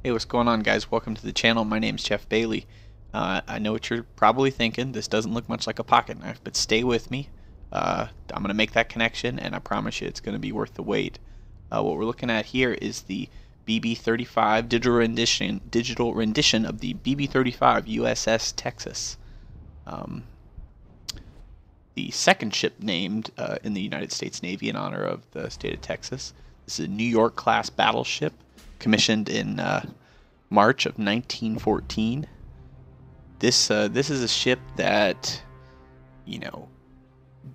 Hey, what's going on, guys? Welcome to the channel. My name's Jeff Bailey. I know what you're probably thinking. This doesn't look much like a pocket knife, but stay with me. I'm going to make that connection, and I promise you it's going to be worth the wait. What we're looking at here is the BB-35 digital rendition of the BB-35 USS Texas. The second ship named in the United States Navy in honor of the state of Texas. This is a New York class battleship commissioned in March of 1914. This is a ship that,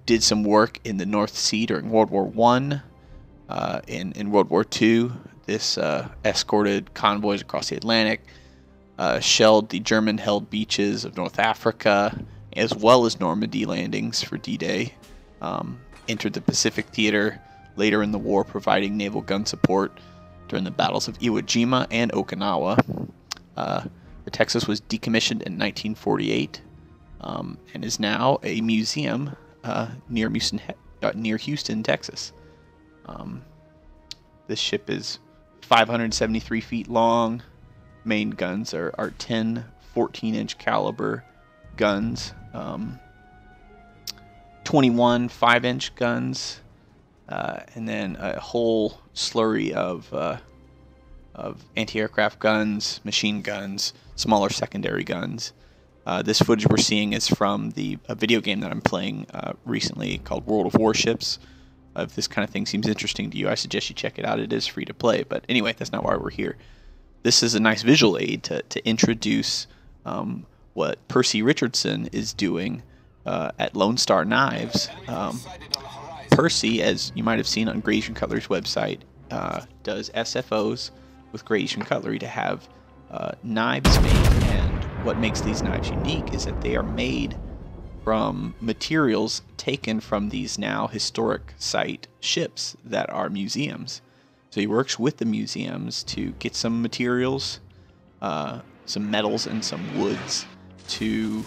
did some work in the North Sea during World War One. In World War Two, this escorted convoys across the Atlantic, shelled the German-held beaches of North Africa, as well as Normandy landings for D-Day. Entered the Pacific theater later in the war, providing naval gun support during the battles of Iwo Jima and Okinawa. The Texas was decommissioned in 1948 and is now a museum near Houston, Texas. This ship is 573 feet long. Main guns are 10 14-inch caliber guns, 21 5-inch guns, and then a whole slurry of anti-aircraft guns, machine guns, smaller secondary guns. This footage we're seeing is from a video game that I'm playing recently called World of Warships. If this kind of thing seems interesting to you, I suggest you check it out. It is free to play. But anyway, that's not why we're here. This is a nice visual aid to introduce what Percy Richardson is doing at Lone Star Knives. Percy, as you might have seen on Great Eastern Cutlery's website, does SFOs with Great Eastern Cutlery to have knives made. And what makes these knives unique is that they are made from materials taken from these now historic site ships that are museums. So he works with the museums to get some materials, some metals and some woods to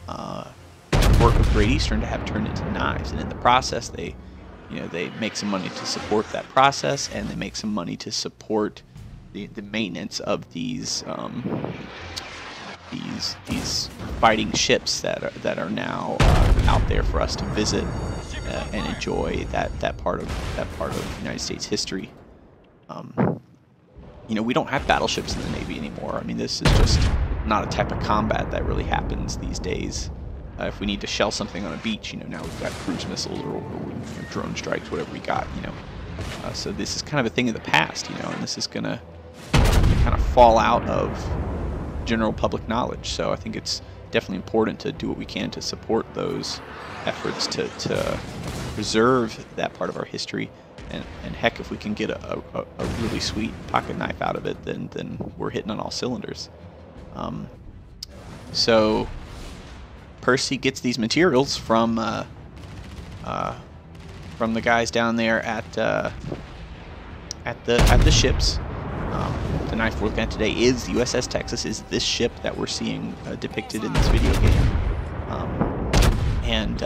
work with Great Eastern to have turned into knives. And in the process, they make some money to support that process, and they make some money to support the maintenance of these fighting ships that are now out there for us to visit and enjoy that part of United States history. We don't have battleships in the Navy anymore. I mean, this is just not a type of combat that really happens these days. If we need to shell something on a beach, now we've got cruise missiles or drone strikes, whatever we got, So this is kind of a thing of the past, and this is gonna kind of fall out of general public knowledge. So I think it's definitely important to do what we can to support those efforts to preserve that part of our history. And heck, if we can get a really sweet pocket knife out of it, then we're hitting on all cylinders. So Percy gets these materials from the guys down there at the ships. The knife we're looking at today is the USS Texas, is this ship that we're seeing depicted in this video game, and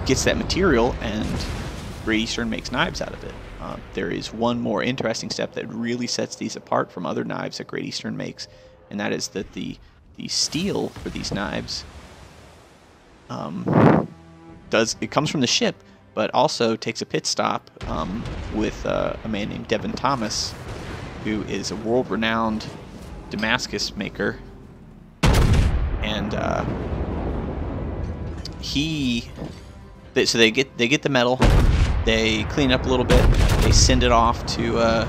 gets that material, and Great Eastern makes knives out of it. There is one more interesting step that really sets these apart from other knives that Great Eastern makes, and that is that the steel for these knives it comes from the ship, but also takes a pit stop with a man named Devin Thomas, who is a world-renowned Damascus maker, and so they get the metal, they clean it up a little bit, they send it off to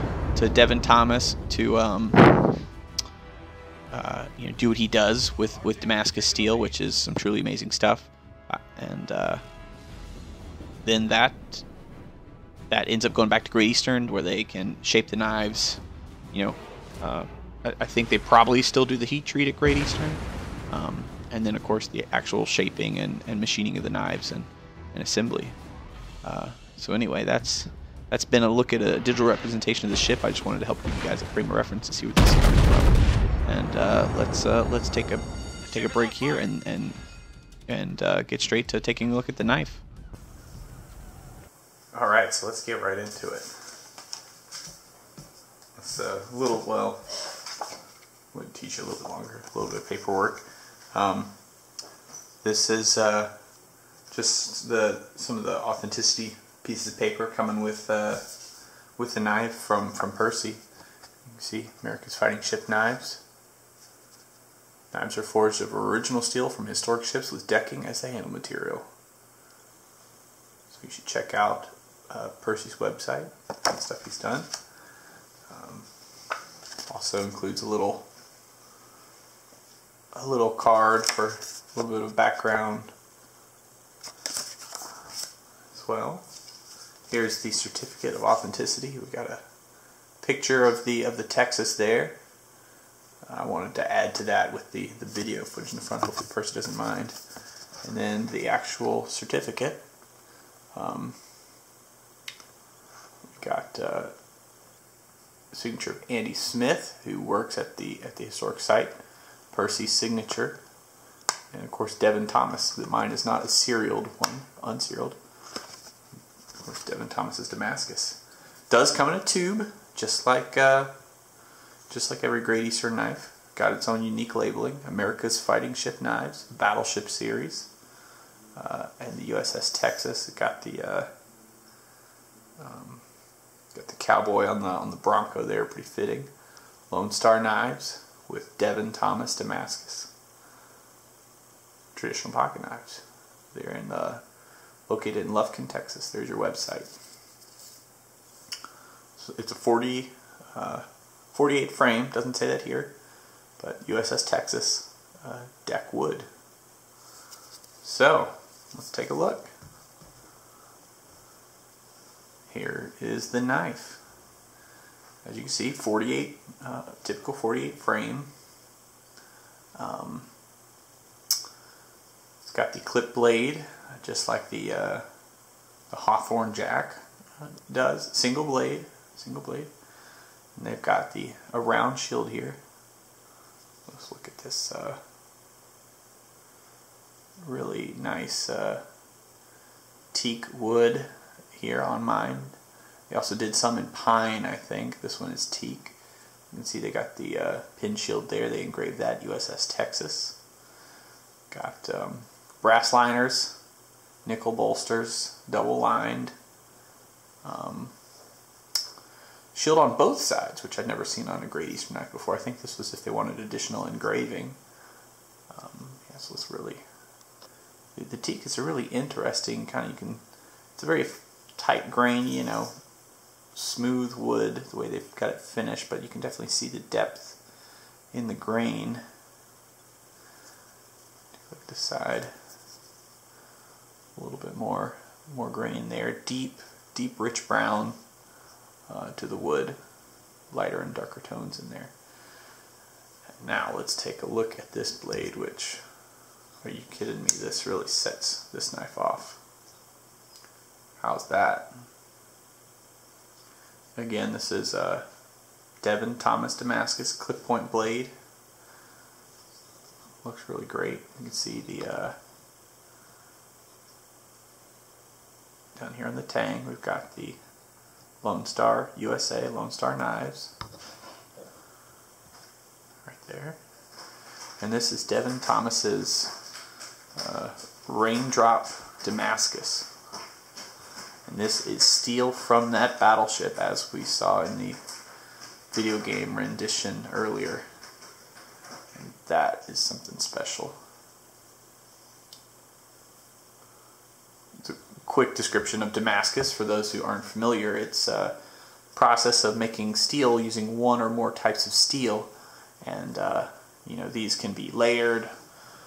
Devin Thomas to do what he does with Damascus steel, which is some truly amazing stuff, and then that ends up going back to Great Eastern, where they can shape the knives. I think they probably still do the heat treat at Great Eastern, and then of course the actual shaping and machining of the knives and assembly. So anyway, that's been a look at a digital representation of the ship. I just wanted to help give you guys a frame of reference to see where this is coming from. And let's take a break here and get straight to taking a look at the knife. Alright, so let's get right into it. Let's It's a little, well, would teach you a little bit longer, a little bit of paperwork. This is just some of the authenticity pieces of paper coming with the knife from Percy. You can see America's fighting ship knives. Knives are forged of original steel from historic ships with decking as the handle material. So you should check out Percy's website and stuff he's done. Also includes a little card for a little bit of background as well. Here's the certificate of authenticity. We've got a picture of the Texas there. I wanted to add to that with the video footage in the front. Hopefully Percy doesn't mind. And then the actual certificate. We've got signature of Andy Smith, who works at the historic site. Percy's signature, and of course Devin Thomas. Mine is not a serialed one, unserialed. Of course, Devin Thomas's Damascus does come in a tube, just like every Great Eastern knife. Got its own unique labeling. America's Fighting Ship Knives, Battleship series, and the USS Texas. It got the cowboy on the Bronco there, pretty fitting. Lone Star knives with Devin Thomas Damascus. Traditional pocket knives. They're located in Lufkin, Texas. There's your website. So it's a 48 frame. Doesn't say that here, but USS Texas deck wood. So let's take a look. Here is the knife. As you can see, 48, typical 48 frame. It's got the clip blade, just like the Hawthorne Jack does. Single blade. And they've got a round shield here. Let's look at this really nice teak wood here on mine. They also did some in pine, I think. This one is teak. You can see they got the pin shield there. They engraved that, USS Texas. Got brass liners, nickel bolsters, double lined. Shield on both sides, which I'd never seen on a Great Eastern knife before. I think this was if they wanted additional engraving. Yeah, so it's really, the teak is a really interesting kind of, it's a very tight grain, you know, smooth wood, the way they've got it finished, but you can definitely see the depth in the grain. Look at the side, a little bit more grain there. Deep rich brown to the wood, lighter and darker tones in there. And now let's take a look at this blade, which, are you kidding me? This really sets this knife off. How's that? Again, this is Devin Thomas Damascus clip point blade. Looks really great. You can see the down here on the tang, we've got the Lone Star USA, Lone Star knives. Right there. And this is Devin Thomas's Raindrop Damascus. And this is steel from that battleship, as we saw in the video game rendition earlier. And that is something special. It's a quick description of Damascus for those who aren't familiar. It's a process of making steel using one or more types of steel. And you know, these can be layered,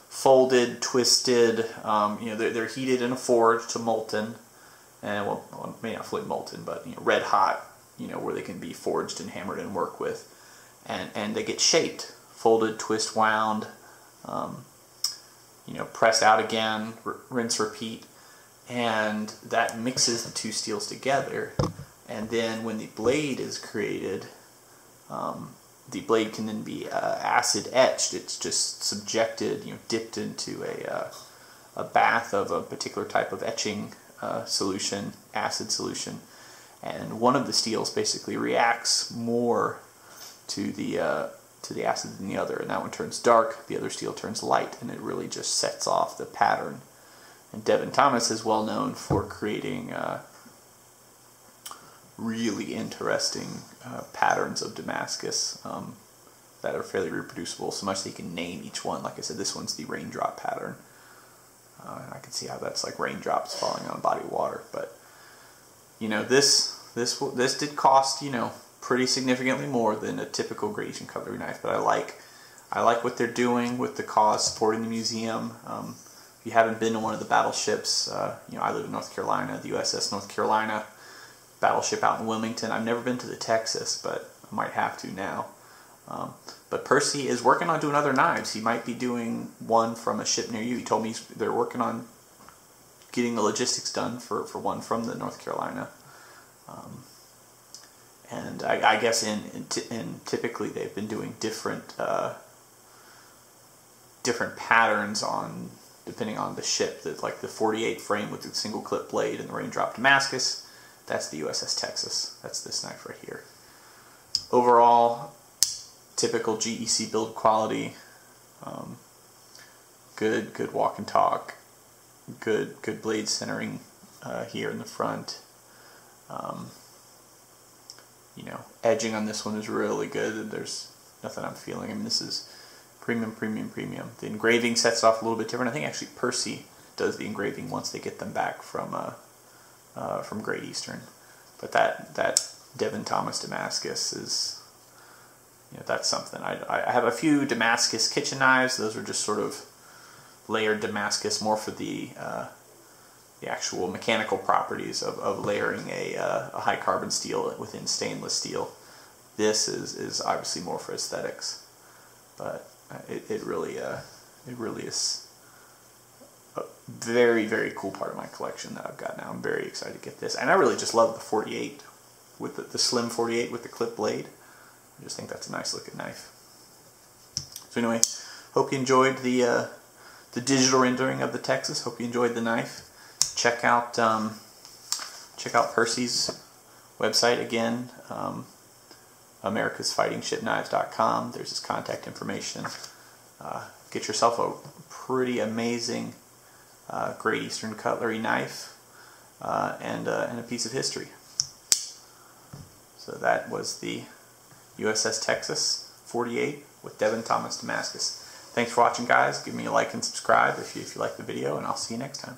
folded, twisted. You know, they're heated in a forge to molten. And well, may not fully molten, but you know, red hot, you know, where they can be forged and hammered and worked with, and they get shaped, folded, twist, wound, you know, pressed out again, rinse, repeat, and that mixes the two steels together. And then when the blade is created, the blade can then be acid etched. It's just subjected, you know, dipped into a bath of a particular type of etching solution, acid solution, and one of the steels basically reacts more to the acid in the other, and that one turns dark, the other steel turns light, and it really just sets off the pattern. And Devin Thomas is well known for creating really interesting patterns of Damascus that are fairly reproducible, so much that you can name each one. Like I said, this one's the raindrop pattern. I can see how that's like raindrops falling on a body of water. But you know, this did cost, you know, pretty significantly more than a typical Great Eastern Cutlery knife. But I like what they're doing with the cause, supporting the museum. If you haven't been to one of the battleships, you know, I live in North Carolina, the USS North Carolina battleship out in Wilmington. I've never been to the Texas, but I might have to now. But Percy is working on doing other knives. He might be doing one from a ship near you. He told me they're working on getting the logistics done for one from the North Carolina. And I guess typically they've been doing different patterns depending on the ship. Like the 48 frame with the single clip blade and the raindrop Damascus, that's the USS Texas. That's this knife right here. Overall, typical GEC build quality, good walk and talk, good blade centering here in the front. You know, edging on this one is really good. There's nothing I'm feeling. I mean, this is premium. The engraving sets off a little bit different. I think actually Percy does the engraving once they get them back from Great Eastern. But that Devin Thomas Damascus is, you know, that's something. I have a few Damascus kitchen knives. Those are just sort of layered Damascus, more for the actual mechanical properties of layering a high carbon steel within stainless steel. This is obviously more for aesthetics, but it really is a very cool part of my collection that I've got now. I'm very excited to get this, and I really just love the 48 with the slim 48 with the clip blade. I just think that's a nice looking knife. So anyway, hope you enjoyed the digital rendering of the Texas. Hope you enjoyed the knife. Check out Percy's website again, americasfightingshipknives.com. There's his contact information. Get yourself a pretty amazing Great Eastern Cutlery knife and a piece of history. So that was the USS Texas 48 with Devin Thomas Damascus. Thanks for watching, guys. Give me a like and subscribe if you like the video, and I'll see you next time.